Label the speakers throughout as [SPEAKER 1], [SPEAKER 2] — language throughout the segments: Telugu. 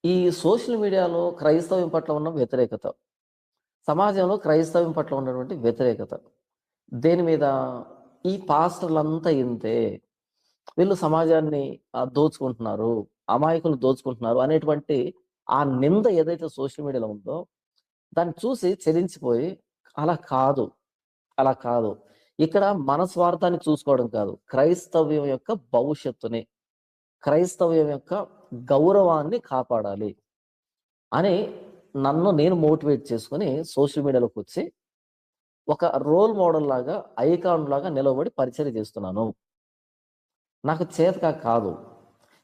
[SPEAKER 1] ఈ సోషల్ మీడియాలో క్రైస్తవ్యం పట్ల ఉన్న వ్యతిరేకత, సమాజంలో క్రైస్తవ్యం పట్ల ఉన్నటువంటి వ్యతిరేకత, దేని మీద ఈ పాస్టర్లంతా ఇంతే, వీళ్ళు సమాజాన్ని దోచుకుంటున్నారు, అమాయకులు దోచుకుంటున్నారు అనేటువంటి ఆ నింద ఏదైతే సోషల్ మీడియాలో ఉందో, దాన్ని చూసి చెలించిపోయి అలా కాదు, అలా కాదు. ఇక్కడ మన స్వార్థాన్ని చూసుకోవడం కాదు, క్రైస్తవ్యం యొక్క భవిష్యత్తుని, క్రైస్తవ్యం యొక్క గౌరవాన్ని కాపాడాలి అని నన్ను నేను మోటివేట్ చేసుకొని సోషల్ మీడియాలోకి వచ్చి ఒక రోల్ మోడల్ లాగా, ఐకాన్ లాగా నిలబడి పరిచర్య చేస్తున్నాను. నాకు చేతక కాదు.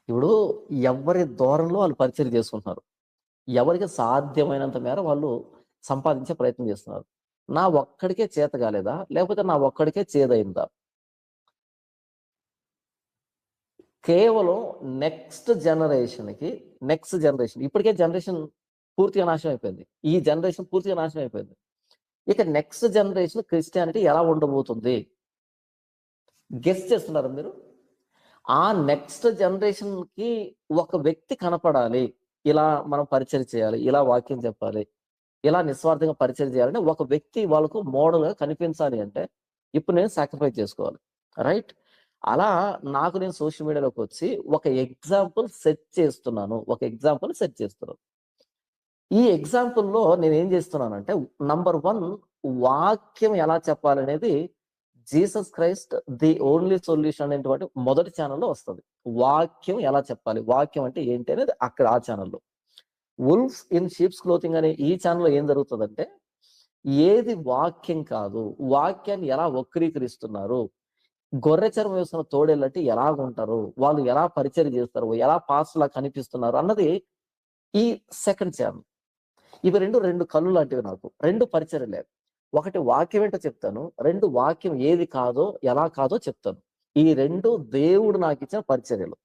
[SPEAKER 1] ఇప్పుడు ఎవరి ధోరణిలో వాళ్ళు పరిచర్య చేసుకుంటున్నారు. ఎవరికి సాధ్యమైనంత మేర వాళ్ళు సంపాదించే ప్రయత్నం చేస్తున్నారు. నా ఒక్కడికే చేత కాలేదా? లేకపోతే నా ఒక్కడికే చేదయిందా? కేవలం నెక్స్ట్ జనరేషన్ ఇప్పటికే జనరేషన్ పూర్తిగా నాశనం అయిపోయింది. ఈ జనరేషన్ పూర్తిగా నాశనం అయిపోయింది. ఇక నెక్స్ట్ జనరేషన్ క్రిస్టియానిటీ ఎలా ఉండబోతుంది? గెస్ చేస్తున్నారు మీరు? ఆ నెక్స్ట్ జనరేషన్‌కి ఒక వ్యక్తి కనపడాలి. ఇలా మనం పరిచయం చేయాలి, ఇలా వాక్యం చెప్పాలి, ఇలా నిస్వార్థంగా పరిచయం చేయాలని ఒక వ్యక్తి వాళ్ళకు మోడల్‌గా కనిపించాలి అంటే, ఇప్పుడు నేను సాక్రిఫైస్ చేసుకోవాలి. రైట్? అలా నాకు నేను సోషల్ మీడియాలోకి వచ్చి ఒక ఎగ్జాంపుల్ సెట్ చేస్తున్నాను. ఈ ఎగ్జాంపుల్‌లో నేనేం చేస్తున్నానంటే, నంబర్ 1 వాక్యం ఎలా చెప్పాలనేది Jesus Christ the only solution అనేటువంటి మొదటి ఛానెల్‌లో వస్తది. వాక్యం ఎలా చెప్పాలి? వాక్యం అంటే ఏంటి అనేది అక్కడ ఆ ఛానెల్‌లో. వుల్ఫ్స్ ఇన్ షీప్స్ క్లోతింగ్ అనే ఈ ఛానెల్‌లో ఏం జరుగుతదంటే, ఏది వాక్యం కాదు, వాక్యాన్ని ఎలా వక్రీకరిస్తున్నారు, గొర్రె చర్మం వేసుకున్న తోడేళ్ళంటే ఎలాగుంటారు, వాళ్ళు ఎలా పరిచర్య చేస్తారు, ఎలా పాస్టర్‌లా కనిపిస్తున్నారు అన్నది ఈ సెకండ్ ఛానెల్. ఇవి 2 కళ్ళు లాంటివి నాకు. 2 పరిచర్యలే. ఒకటి వాక్యం ఏంటో చెప్తాను. 2 వాక్యం ఏది కాదో, ఎలా కాదో చెప్తాను. ఈ 2 దేవుడు నాకిచ్చిన పరిచర్యలు.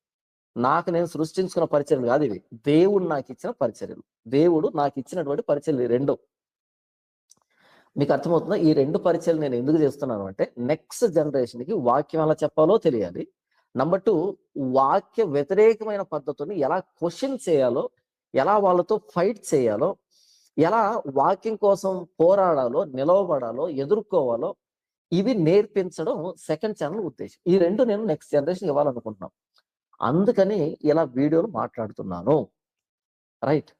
[SPEAKER 1] నాకు నేను సృష్టించుకున్న పరిచర్యలు కాదు ఇవి. దేవుడు నాకిచ్చిన పరిచర్యలు. దేవుడు నాకిచ్చినటువంటి పరిచర్యలు ఈ 2. మీకు అర్థమవుతుందా? ఈ 2 పరిచర్యలు నేను ఎందుకు చేస్తున్నాను అంటే, నెక్స్ట్ జనరేషన్‌కి వాక్యం ఎలా చెప్పాలో తెలియాలి. నంబర్ 2 వాక్య వ్యతిరేకమైన పద్ధతుల్ని ఎలా క్వెషన్ చేయాలో, ఎలా వాళ్ళతో ఫైట్ చేయాలో, ఎలా వాక్యం కోసం పోరాడాలో, నిలవబడాలో, ఎదుర్కోవాలో ఇవి నేర్పించడం సెకండ్ ఛానెల్ ఉద్దేశం. ఈ 2 నేను నెక్స్ట్ జనరేషన్‌కి ఇవ్వాలనుకుంటున్నాను. అందుకని ఇలా వీడియోలు మాట్లాడుతున్నాను. రైట్.